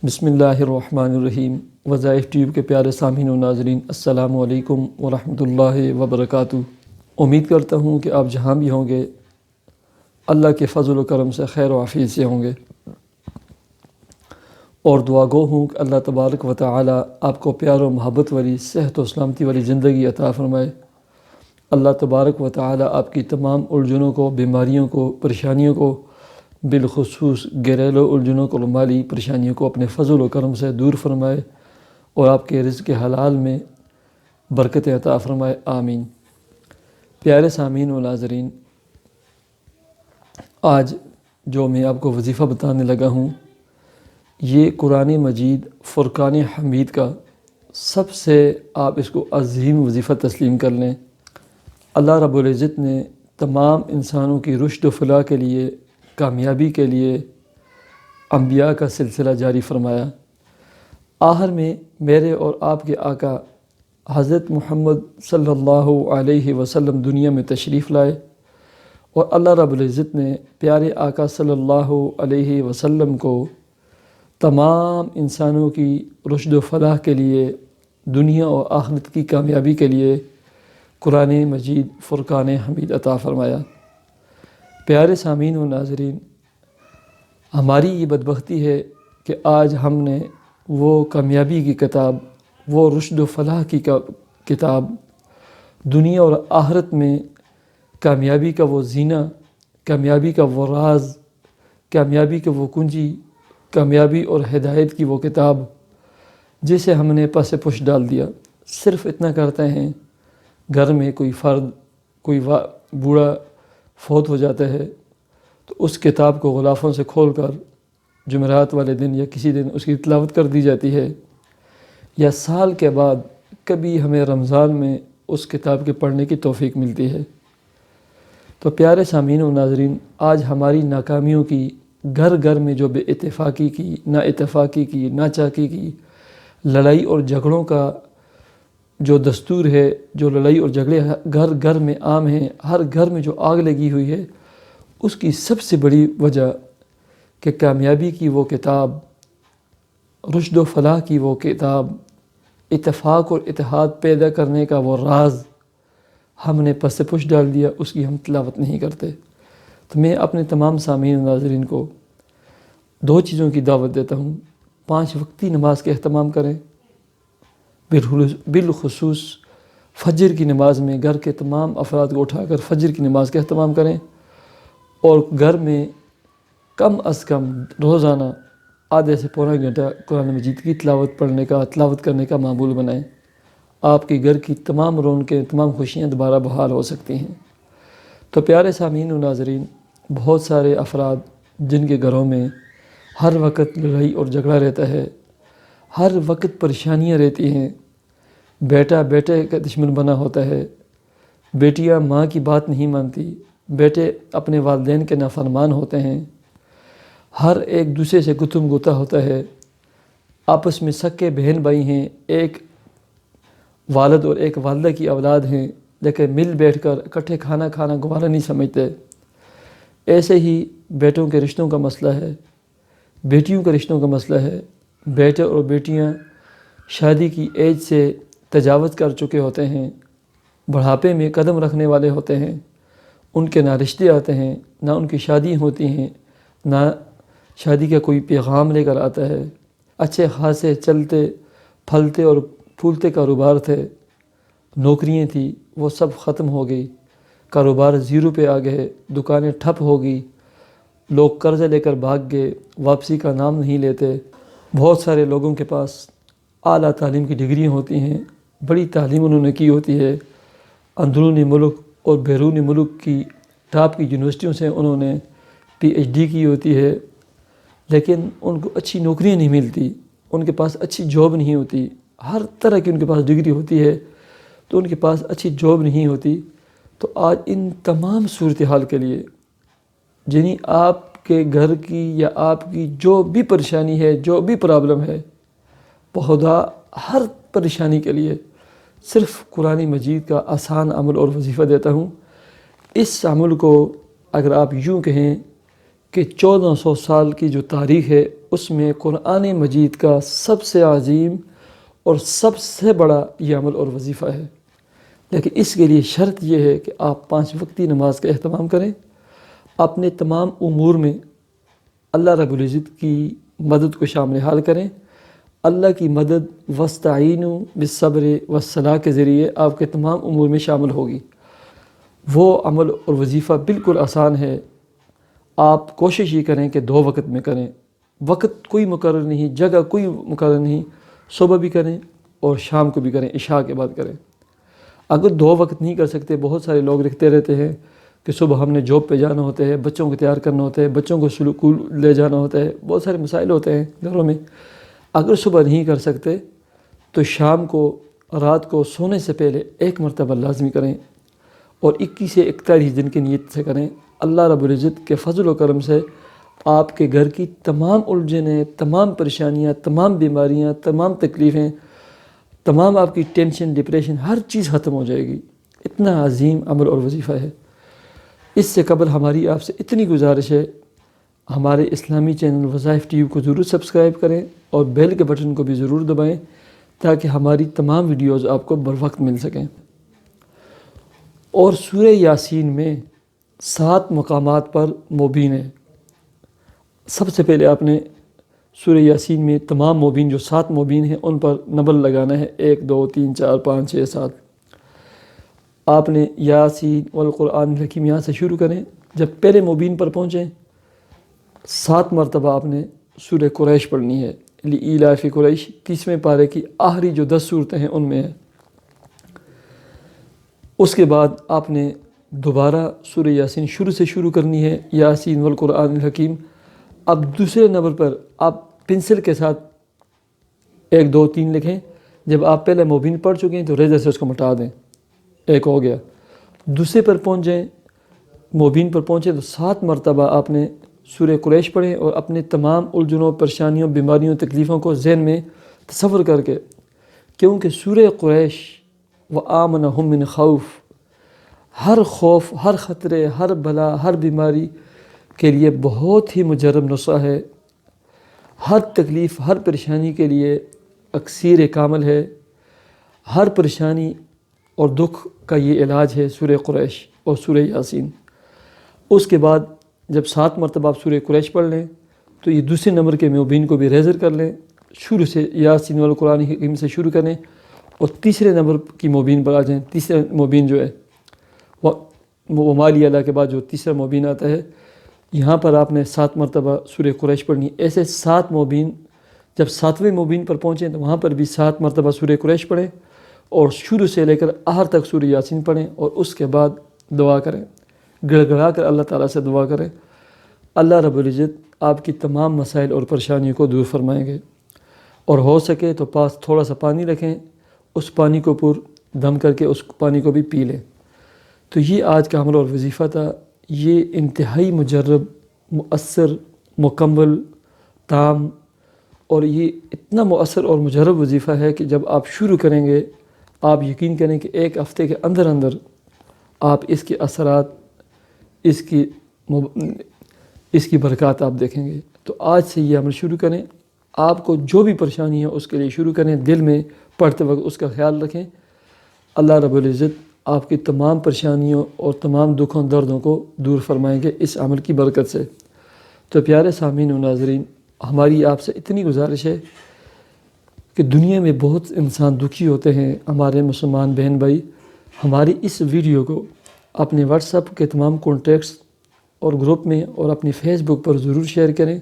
بسم اللہ الرحمن الرحیم۔ وظائف ٹیوب کے پیارے سامعین و ناظرین، السلام علیکم ورحمۃ اللہ وبرکاتہ۔ امید کرتا ہوں کہ آپ جہاں بھی ہوں گے اللہ کے فضل و کرم سے خیر و عافیت سے ہوں گے، اور دعا گو ہوں کہ اللہ تبارک و تعالی آپ کو پیار و محبت والی، صحت و سلامتی والی زندگی عطا فرمائے۔ اللہ تبارک و تعالی آپ کی تمام الجھنوں کو، بیماریوں کو، پریشانیوں کو، بالخصوص گھریلو الجھنوں کو، مالی پریشانیوں کو اپنے فضل و کرم سے دور فرمائے اور آپ کے رزق حلال میں برکت عطا فرمائے، آمین۔ پیارے سامعین و ناظرین، آج جو میں آپ کو وظیفہ بتانے لگا ہوں، یہ قرآن مجید فرقان حمید کا سب سے آپ اس کو عظیم وظیفہ تسلیم کر لیں۔ اللہ رب العزت نے تمام انسانوں کی رشد و فلاح کے لیے، کامیابی کے لیے انبیاء کا سلسلہ جاری فرمایا۔ آخر میں میرے اور آپ کے آقا حضرت محمد صلی اللہ علیہ وسلم دنیا میں تشریف لائے، اور اللہ رب العزت نے پیارے آقا صلی اللہ علیہ وسلم کو تمام انسانوں کی رشد و فلاح کے لیے، دنیا اور آخرت کی کامیابی کے لیے قرآن مجید فرقان حمید عطا فرمایا۔ پیارے سامعین و ناظرین، ہماری یہ بدبختی ہے کہ آج ہم نے وہ کامیابی کی کتاب، وہ رشد و فلاح کی کتاب، دنیا اور آخرت میں کامیابی کا وہ زینہ، کامیابی کا وہ راز، کامیابی کا وہ کنجی، کامیابی اور ہدایت کی وہ کتاب، جسے ہم نے پس پش ڈال دیا۔ صرف اتنا کرتے ہیں، گھر میں کوئی فرد، کوئی بوڑھا فوت ہو جاتا ہے تو اس کتاب کو غلافوں سے کھول کر جمعرات والے دن یا کسی دن اس کی تلاوت کر دی جاتی ہے، یا سال کے بعد کبھی ہمیں رمضان میں اس کتاب کے پڑھنے کی توفیق ملتی ہے۔ تو پیارے سامعین و ناظرین، آج ہماری ناکامیوں کی، گھر گھر میں جو بے اتفاقی کی، نا اتفاقی کی، ناچاکی کی، لڑائی اور جھگڑوں کا جو دستور ہے، جو لڑائی اور جھگڑے گھر گھر میں عام ہیں، ہر گھر میں جو آگ لگی ہوئی ہے، اس کی سب سے بڑی وجہ کہ کامیابی کی وہ کتاب، رشد و فلاح کی وہ کتاب، اتفاق اور اتحاد پیدا کرنے کا وہ راز ہم نے پس پش ڈال دیا، اس کی ہم تلاوت نہیں کرتے۔ تو میں اپنے تمام سامعین و ناظرین کو دو چیزوں کی دعوت دیتا ہوں۔ 5 وقتی نماز کا اہتمام کریں، بالخصوص فجر کی نماز میں گھر کے تمام افراد کو اٹھا کر فجر کی نماز کا اہتمام کریں، اور گھر میں کم از کم روزانہ آدھے سے پونا گھنٹہ قرآن مجید کی تلاوت کرنے کا معمول بنائیں۔ آپ کے گھر کی تمام رونقیں، تمام خوشیاں دوبارہ بحال ہو سکتی ہیں۔ تو پیارے سامعین و ناظرین، بہت سارے افراد جن کے گھروں میں ہر وقت لڑائی اور جھگڑا رہتا ہے، ہر وقت پریشانیاں رہتی ہیں، بیٹا بیٹے کا دشمن بنا ہوتا ہے، بیٹیاں ماں کی بات نہیں مانتی، بیٹے اپنے والدین کے نافرمان ہوتے ہیں، ہر ایک دوسرے سے گتم گوتا ہوتا ہے، آپس میں سکے بہن بھائی ہیں، ایک والد اور ایک والدہ کی اولاد ہیں، لیکن مل بیٹھ کر اکٹھے کھانا گوارا نہیں سمجھتے۔ ایسے ہی بیٹوں کے رشتوں کا مسئلہ ہے، بیٹیوں کے رشتوں کا مسئلہ ہے۔ بیٹے اور بیٹیاں شادی کی ایج سے تجاوز کر چکے ہوتے ہیں، بڑھاپے میں قدم رکھنے والے ہوتے ہیں، ان کے نہ رشتے آتے ہیں، نہ ان کی شادی ہوتی ہیں، نہ شادی کا کوئی پیغام لے کر آتا ہے۔ اچھے خاصے چلتے پھلتے اور پھولتے کاروبار تھے، نوکریاں تھیں، وہ سب ختم ہو گئی، کاروبار زیرو پہ آ گئے، دکانیں ٹھپ ہو گئی، لوگ قرضے لے کر بھاگ گئے، واپسی کا نام نہیں لیتے۔ بہت سارے لوگوں کے پاس اعلیٰ تعلیم کی ڈگریاں ہوتی ہیں، بڑی تعلیم انہوں نے کی ہوتی ہے، اندرونی ملک اور بیرونی ملک کی ٹاپ کی یونیورسٹیوں سے انہوں نے PhD کی ہوتی ہے، لیکن ان کو اچھی نوکریاں نہیں ملتی، ان کے پاس اچھی جاب نہیں ہوتی۔ ہر طرح کی ان کے پاس ڈگری ہوتی ہے تو ان کے پاس اچھی جاب نہیں ہوتی۔ تو آج ان تمام صورتحال کے لیے، یعنی آپ کے گھر کی یا آپ کی جو بھی پریشانی ہے، جو بھی پرابلم ہے، بخدا ہر پریشانی کے لیے صرف قرآن مجید کا آسان عمل اور وظیفہ دیتا ہوں۔ اس عمل کو اگر آپ یوں کہیں کہ 1400 سال کی جو تاریخ ہے اس میں قرآن مجید کا سب سے عظیم اور سب سے بڑا یہ عمل اور وظیفہ ہے، لیکن اس کے لیے شرط یہ ہے کہ آپ 5 وقتی نماز کا اہتمام کریں، اپنے تمام امور میں اللہ رب العزت کی مدد کو شامل حال کریں، اللہ کی مدد وَاسْتَعِینُوا بِالصَّبْرِ وَالصَّلَاةِ کے ذریعے آپ کے تمام امور میں شامل ہوگی۔ وہ عمل اور وظیفہ بالکل آسان ہے، آپ کوشش یہ کریں کہ 2 وقت میں کریں، وقت کوئی مقرر نہیں، جگہ کوئی مقرر نہیں، صبح بھی کریں اور شام کو بھی کریں، عشاء کے بعد کریں۔ اگر 2 وقت نہیں کر سکتے، بہت سارے لوگ لکھتے رہتے ہیں کہ صبح ہم نے جاب پہ جانا ہوتا ہے، بچوں کو تیار کرنا ہوتا ہے، بچوں کو اسکول لے جانا ہوتا ہے، بہت سارے مسائل ہوتے ہیں گھروں میں۔ اگر صبح نہیں کر سکتے تو شام کو، رات کو سونے سے پہلے 1 مرتبہ لازمی کریں، اور 21 سے 41 دن کی نیت سے کریں۔ اللہ رب العزت کے فضل و کرم سے آپ کے گھر کی تمام الجھنیں، تمام پریشانیاں، تمام بیماریاں، تمام تکلیفیں، تمام آپ کی ٹینشن، ڈپریشن، ہر چیز ختم ہو جائے گی۔ اتنا عظیم عمل اور وظیفہ ہے۔ اس سے قبل ہماری آپ سے اتنی گزارش ہے، ہمارے اسلامی چینل وظائف ٹی وی کو ضرور سبسکرائب کریں اور بیل کے بٹن کو بھی ضرور دبائیں تاکہ ہماری تمام ویڈیوز آپ کو بر وقت مل سکیں۔ اور سورہ یاسین میں 7 مقامات پر مبین ہے۔ سب سے پہلے آپ نے سورہ یاسین میں تمام مبین جو 7 مبین ہیں ان پر نمبر لگانا ہے، 1 2 3 4 5 6 7۔ آپ نے یاسین والقرآن الحکیم یہاں سے شروع کریں، جب پہلے مبین پر پہنچیں 7 مرتبہ آپ نے سورہ قریش پڑھنی ہے، لإیلاف قریش، 30ویں پارے کی آخری جو 10 صورتیں ہیں ان میں ہے۔ اس کے بعد آپ نے دوبارہ سورہ یاسین شروع سے شروع کرنی ہے، یاسین والقرآن الحکیم۔ اب دوسرے نمبر پر آپ پنسل کے ساتھ 1 2 3 لکھیں، جب آپ پہلے مبین پڑھ چکے ہیں تو ریزر سے اس کو مٹا دیں، 1 ہو گیا۔ دوسرے پر پہنچیں، مبین پر پہنچیں تو 7 مرتبہ آپ نے سورہ قریش پڑھیں اور اپنے تمام الجھنوں، پریشانیوں، بیماریوں، تکلیفوں کو ذہن میں تصور کر کے، کیونکہ سورہ قریش وآمنہم من خوف، ہر خوف، ہر خطرے، ہر بلا، ہر بیماری کے لیے بہت ہی مجرب نسخہ ہے، ہر تکلیف، ہر پریشانی کے لیے اکسیر کامل ہے، ہر پریشانی اور دکھ کا یہ علاج ہے سورہ قریش اور سورہ یاسین۔ اس کے بعد جب 7 مرتبہ آپ سورہ قریش پڑھ لیں تو یہ دوسرے نمبر کے مبین کو بھی ریزر کر لیں، شروع سے یاسین والقرآن الحکیم سے شروع کریں اور تیسرے نمبر کی مبین پر آ جائیں۔ تیسرا مبین جو ہے وہ مالی اللہ کے بعد جو تیسرا مبین آتا ہے، یہاں پر آپ نے 7 مرتبہ سورہ قریش پڑھنی۔ ایسے 7 مبین، جب 7ویں مبین پر پہنچیں تو وہاں پر بھی 7 مرتبہ سورہ قریش پڑھیں اور شروع سے لے کر آخر تک سورہ یاسین پڑھیں، اور اس کے بعد دعا کریں، گڑ گڑا کر اللہ تعالیٰ سے دعا کریں۔ اللہ رب العزت آپ کی تمام مسائل اور پریشانیوں کو دور فرمائیں گے۔ اور ہو سکے تو پاس تھوڑا سا پانی رکھیں، اس پانی کو پر دم کر کے اس پانی کو بھی پی لیں۔ تو یہ آج کا عمل اور وظیفہ تھا۔ یہ انتہائی مجرب، مؤثر، مکمل، تام، اور یہ اتنا مؤثر اور مجرب وظیفہ ہے کہ جب آپ شروع کریں گے آپ یقین کریں کہ 1 ہفتے کے اندر اندر آپ اس کے اثرات، اس کی برکات آپ دیکھیں گے۔ تو آج سے یہ عمل شروع کریں، آپ کو جو بھی پریشانی ہے اس کے لیے شروع کریں، دل میں پڑھتے وقت اس کا خیال رکھیں۔ اللہ رب العزت آپ کی تمام پریشانیوں اور تمام دکھوں، دردوں کو دور فرمائیں گے اس عمل کی برکت سے۔ تو پیارے سامعین و ناظرین، ہماری آپ سے اتنی گزارش ہے کہ دنیا میں بہت انسان دکھی ہوتے ہیں، ہمارے مسلمان بہن بھائی ہماری اس ویڈیو کو اپنے واٹس ایپ کے تمام کانٹیکٹس اور گروپ میں اور اپنی فیس بک پر ضرور شیئر کریں۔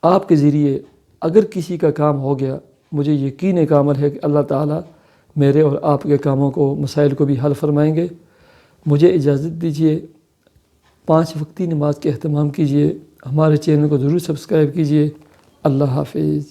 آپ کے ذریعے اگر کسی کا کام ہو گیا، مجھے یقین کامل ہے کہ اللہ تعالیٰ میرے اور آپ کے کاموں کو، مسائل کو بھی حل فرمائیں گے۔ مجھے اجازت دیجیے، 5 وقتی نماز کے اہتمام کیجیے، ہمارے چینل کو ضرور سبسکرائب کیجیے۔ اللہ حافظ۔